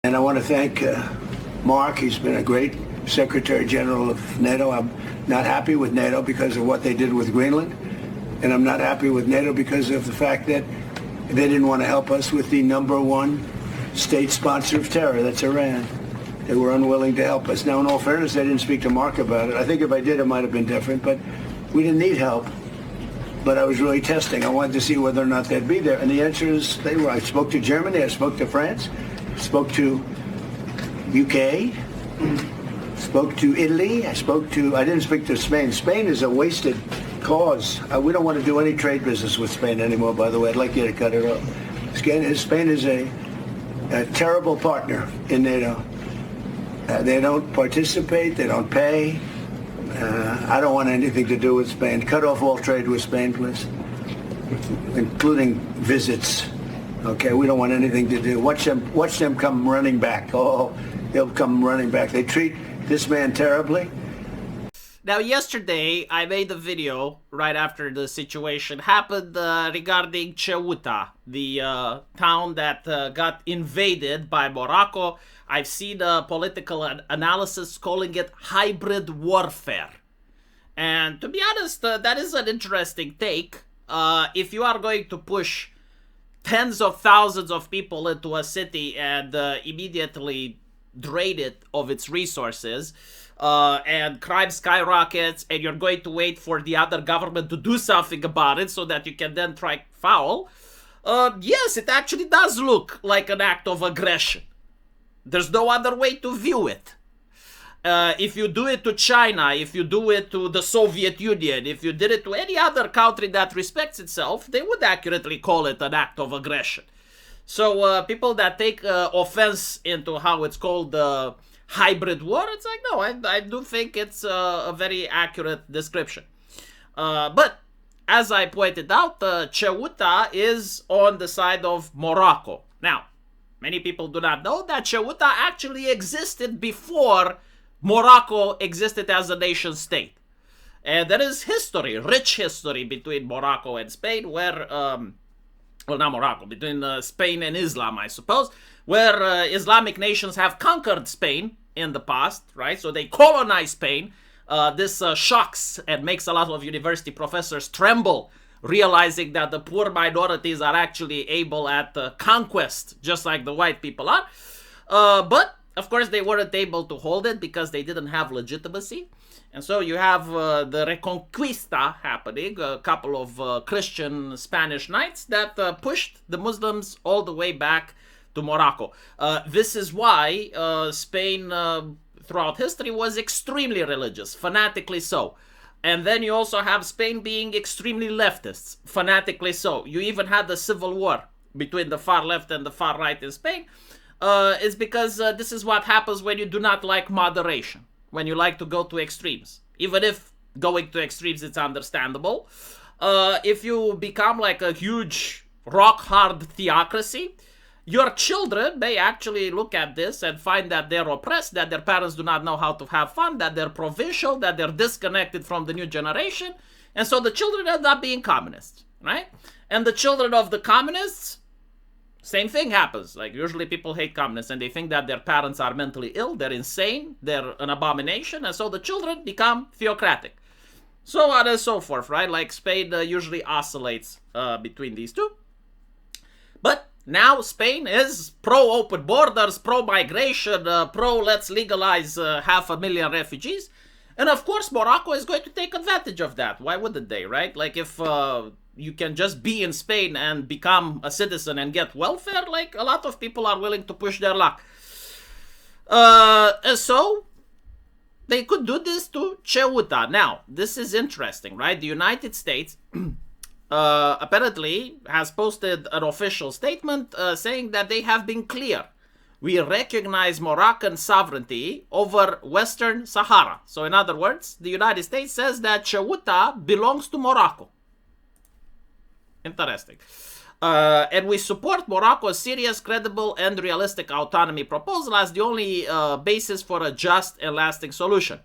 And I want to thank Mark. He's been a great Secretary General of NATO. I'm not happy with NATO because of what they did with Greenland. And I'm not happy with NATO because of the fact that they didn't want to help us with the #1 state sponsor of terror. That's Iran. They were unwilling to help us. Now, in all fairness, I didn't speak to Mark about it. I think if I did, it might have been different. But we didn't need help. But I was really testing. I wanted to see whether or not they'd be there. And the answer is they were. I spoke to Germany. I spoke to France. Spoke to UK, spoke to Italy, I didn't speak to Spain. Spain is a wasted cause. We don't want to do any trade business with Spain anymore, by the way. I'd like you to cut it off. Spain is a terrible partner in NATO. They don't participate, they don't pay. I don't want anything to do with Spain. Cut off all trade with Spain, please, including visits. Okay, we don't want anything to do. Watch them come running back. Oh, they'll come running back. They treat this man terribly. Now, yesterday, I made a video right after the situation happened regarding Ceuta, the town that got invaded by Morocco. I've seen political analysis calling it hybrid warfare. And to be honest, that is an interesting take. If you are going to push tens of thousands of people into a city and immediately drain it of its resources, and crime skyrockets, and you're going to wait for the other government to do something about it so that you can then try foul, yes, it actually does look like an act of aggression. There's no other way to view it. If you do it to China, if you do it to the Soviet Union, if you did it to any other country that respects itself, they would accurately call it an act of aggression. So people that take offense into how it's called hybrid war, it's like, no, I do think it's a very accurate description. But as I pointed out, Ceuta is on the side of Morocco. Now, many people do not know that Ceuta actually existed before Morocco existed as a nation state. And there is history, rich history between Morocco and Spain where, well, not Morocco, between Spain and Islam, I suppose, where Islamic nations have conquered Spain in the past, right? So they colonized Spain. This shocks and makes a lot of university professors tremble, realizing that the poor minorities are actually able at conquest, just like the white people are. But of course, they weren't able to hold it because they didn't have legitimacy. And so you have the Reconquista happening, a couple of Christian Spanish knights that pushed the Muslims all the way back to Morocco. This is why Spain, throughout history, was extremely religious, fanatically so. And then you also have Spain being extremely leftist, fanatically so. You even had the civil war between the far left and the far right in Spain. Is because this is what happens when you do not like moderation, when you like to go to extremes. Even if going to extremes is understandable, if you become like a huge rock-hard theocracy, your children may actually look at this and find that they're oppressed, that their parents do not know how to have fun, that they're provincial, that they're disconnected from the new generation, and so the children end up being communists, right? And the children of the communists, same thing happens. Like, usually people hate communists and they think that their parents are mentally ill, they're insane, they're an abomination, and so the children become theocratic. So on and so forth, right? Like, Spain usually oscillates between these two. But now Spain is pro-open borders, pro-migration, pro-let's legalize 500,000 refugees. And of course, Morocco is going to take advantage of that. Why wouldn't they, right? Like, if you can just be in Spain and become a citizen and get welfare, like, a lot of people are willing to push their luck. And so they could do this to Ceuta. Now, this is interesting, right? The United States apparently has posted an official statement saying that they have been clear. We recognize Moroccan sovereignty over Western Sahara. So in other words, the United States says that Ceuta belongs to Morocco. Interesting. And we support Morocco's serious, credible, and realistic autonomy proposal as the only basis for a just and lasting solution.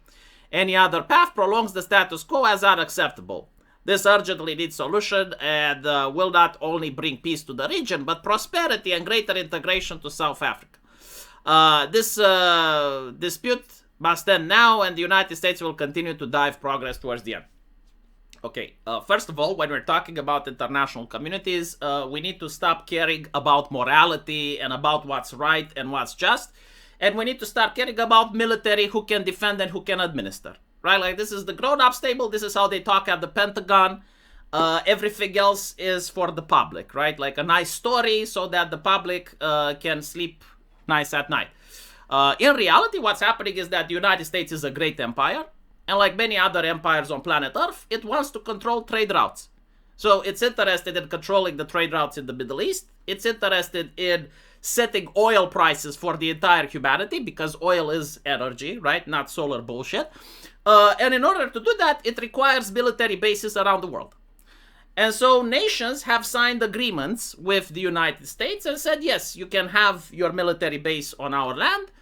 Any other path prolongs the status quo as unacceptable. This urgently needs solution and will not only bring peace to the region, but prosperity and greater integration to South Africa. This dispute must end now, and the United States will continue to drive progress towards the end. Okay, first of all, when we're talking about international communities, we need to stop caring about morality and about what's right and what's just. And we need to start caring about military, who can defend and who can administer. Right? Like, this is the grown-up stable. This is how they talk at the Pentagon. Everything else is for the public, right? Like a nice story so that the public can sleep nice at night. In reality, what's happening is that the United States is a great empire. And like many other empires on planet Earth, it wants to control trade routes. So it's interested in controlling the trade routes in the Middle East. It's interested in setting oil prices for the entire humanity, because oil is energy, right? Not solar bullshit. And in order to do that, it requires military bases around the world. And so nations have signed agreements with the United States and said, yes, you can have your military base on our land.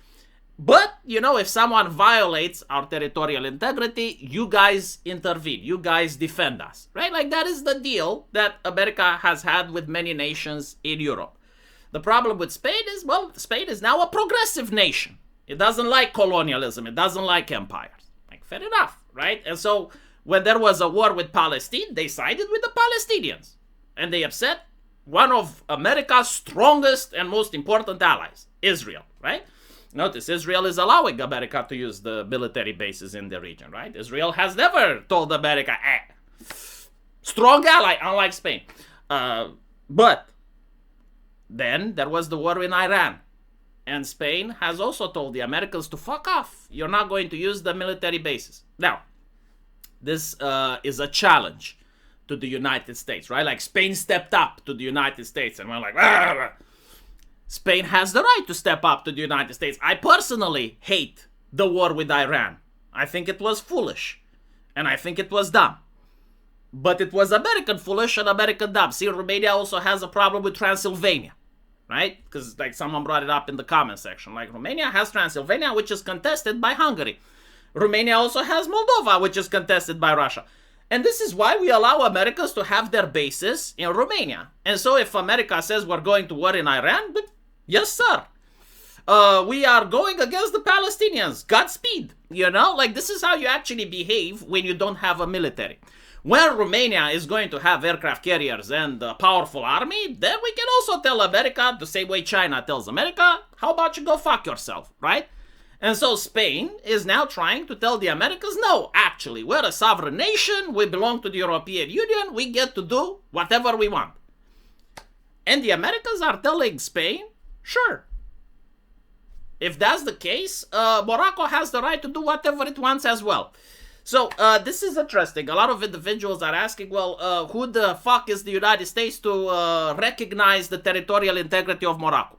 But, you know, if someone violates our territorial integrity, you guys intervene. You guys defend us, right? Like, that is the deal that America has had with many nations in Europe. The problem with Spain is, well, Spain is now a progressive nation. It doesn't like colonialism. It doesn't like empires. Like, fair enough, right? And so when there was a war with Palestine, they sided with the Palestinians. And they upset one of America's strongest and most important allies, Israel, right? Notice, Israel is allowing America to use the military bases in the region, right? Israel has never told America, strong ally, unlike Spain. But then there was the war in Iran. And Spain has also told the Americans to fuck off. You're not going to use the military bases. Now, this is a challenge to the United States, right? Like, Spain stepped up to the United States and we're like, ah! Spain has the right to step up to the United States. I personally hate the war with Iran. I think it was foolish. And I think it was dumb. But it was American foolish and American dumb. See, Romania also has a problem with Transylvania. Right? Because, like, someone brought it up in the comment section. Like, Romania has Transylvania, which is contested by Hungary. Romania also has Moldova, which is contested by Russia. And this is why we allow Americans to have their bases in Romania. And so if America says we're going to war in Iran, yes, sir. We are going against the Palestinians. Godspeed. You know, like, this is how you actually behave when you don't have a military. When Romania is going to have aircraft carriers and a powerful army, then we can also tell America, the same way China tells America, how about you go fuck yourself, right? And so Spain is now trying to tell the Americans, no, actually, we're a sovereign nation, we belong to the European Union, we get to do whatever we want. And the Americans are telling Spain, sure. If that's the case, Morocco has the right to do whatever it wants as well. So, this is interesting. A lot of individuals are asking, well, who the fuck is the United States to recognize the territorial integrity of Morocco?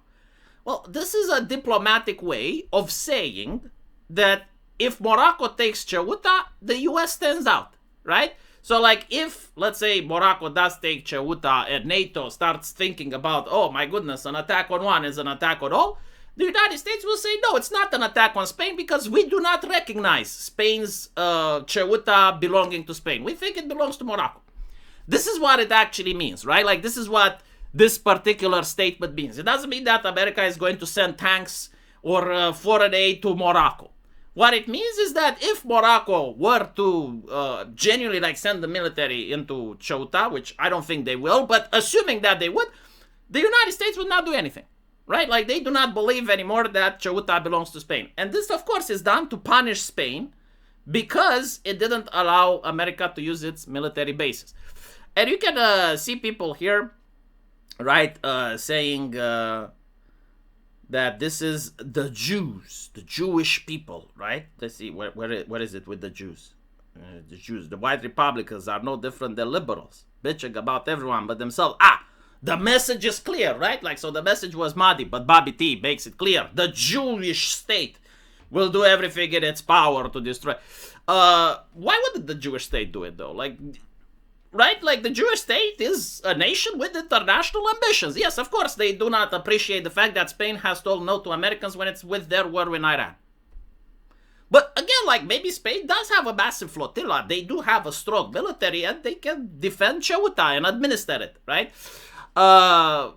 Well, this is a diplomatic way of saying that if Morocco takes Ceuta, the US stands out, right? So, like, if, let's say, Morocco does take Ceuta and NATO starts thinking about, oh my goodness, an attack on one is an attack on all, the United States will say, no, it's not an attack on Spain because we do not recognize Spain's Ceuta belonging to Spain. We think it belongs to Morocco. This is what it actually means, right? Like, this is what this particular statement means. It doesn't mean that America is going to send tanks or foreign aid to Morocco. What it means is that if Morocco were to genuinely, like, send the military into Ceuta, which I don't think they will, but assuming that they would, the United States would not do anything. Right? Like, they do not believe anymore that Ceuta belongs to Spain. And this, of course, is done to punish Spain because it didn't allow America to use its military bases. And you can see people here, right, saying that this is the Jews, the Jewish people, right? Let's see, where is it with the Jews? The Jews, the white Republicans are no different than liberals, bitching about everyone but themselves. The message is clear, right? Like, so the message was muddy, but Bobby T makes it clear. The Jewish state will do everything in its power to destroy. Why wouldn't the Jewish state do it, though? Like, right? Like, the Jewish state is a nation with international ambitions. Yes, of course, they do not appreciate the fact that Spain has told no to Americans when it's with their war in Iran. But again, like, maybe Spain does have a massive flotilla. They do have a strong military and they can defend Ceuta and administer it, right? Now,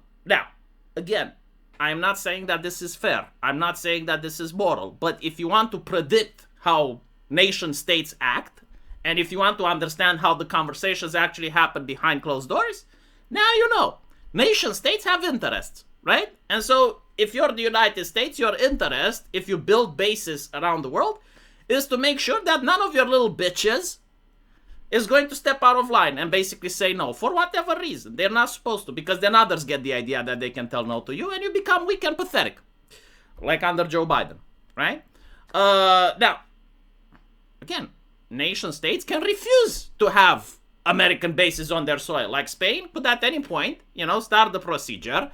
again, I'm not saying that this is fair. I'm not saying that this is moral. But if you want to predict how nation states act, and if you want to understand how the conversations actually happen behind closed doors, now you know. Nation states have interests, right? And so if you're the United States, your interest, if you build bases around the world, is to make sure that none of your little bitches is going to step out of line and basically say no for whatever reason. They're not supposed to, because then others get the idea that they can tell no to you and you become weak and pathetic, like under Joe Biden, right? Now, again, nation states can refuse to have American bases on their soil. Like Spain could at any point, start the procedure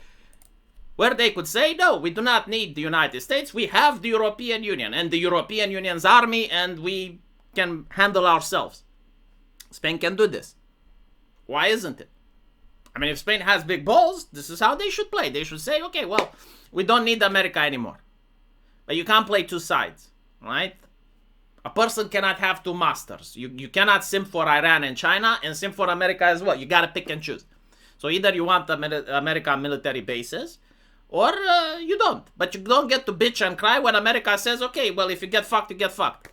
where they could say, no, we do not need the United States. We have the European Union and the European Union's army, and we can handle ourselves. Spain can do this. Why isn't it? I mean, if Spain has big balls, this is how they should play. They should say, okay, well, we don't need America anymore. But you can't play two sides, right? A person cannot have two masters. You cannot simp for Iran and China and simp for America as well. You got to pick and choose. So either you want American military bases or you don't. But you don't get to bitch and cry when America says, okay, well, if you get fucked, you get fucked.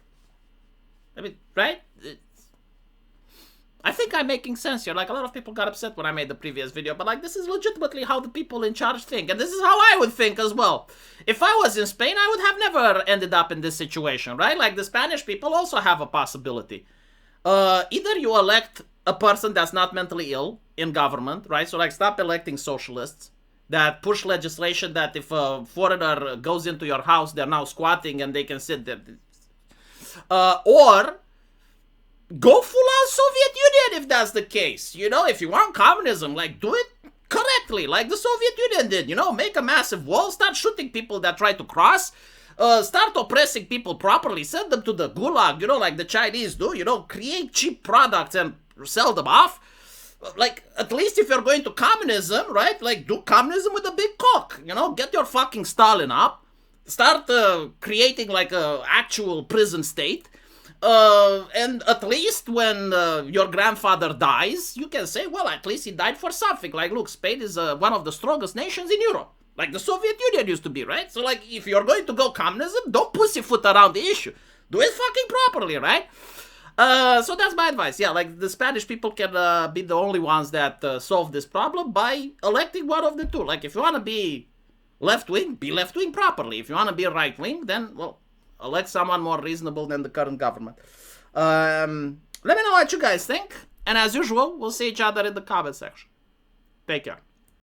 I mean, right? I think I'm making sense here. Like, a lot of people got upset when I made the previous video, but like, this is legitimately how the people in charge think, and this is how I would think as well. If I was in Spain, I would have never ended up in this situation, right? Like, the Spanish people also have a possibility. Either you elect a person that's not mentally ill in government, right? So like, stop electing socialists that push legislation that if a foreigner goes into your house, they're now squatting and they can sit there. Or go full on Soviet Union if that's the case. If you want communism, like, do it correctly, like the Soviet Union did. Make a massive wall, start shooting people that try to cross, start oppressing people properly, send them to the gulag, like the Chinese do, create cheap products and sell them off. Like, at least if you're going to communism, right, like, do communism with a big cock, get your fucking Stalin up, start creating like a actual prison state. And at least when your grandfather dies, you can say, well, at least he died for something. Like, look, Spain is one of the strongest nations in Europe, like the Soviet Union used to be, right? So, like, if you're going to go communism, don't pussyfoot around the issue. Do it fucking properly, right? So that's my advice. Yeah, like, the Spanish people can be the only ones that solve this problem by electing one of the two. Like, if you want to be left-wing, be left-wing properly. If you want to be right-wing, then, well, elect someone more reasonable than the current government. Let me know what you guys think. And as usual, we'll see each other in the comment section. Take care.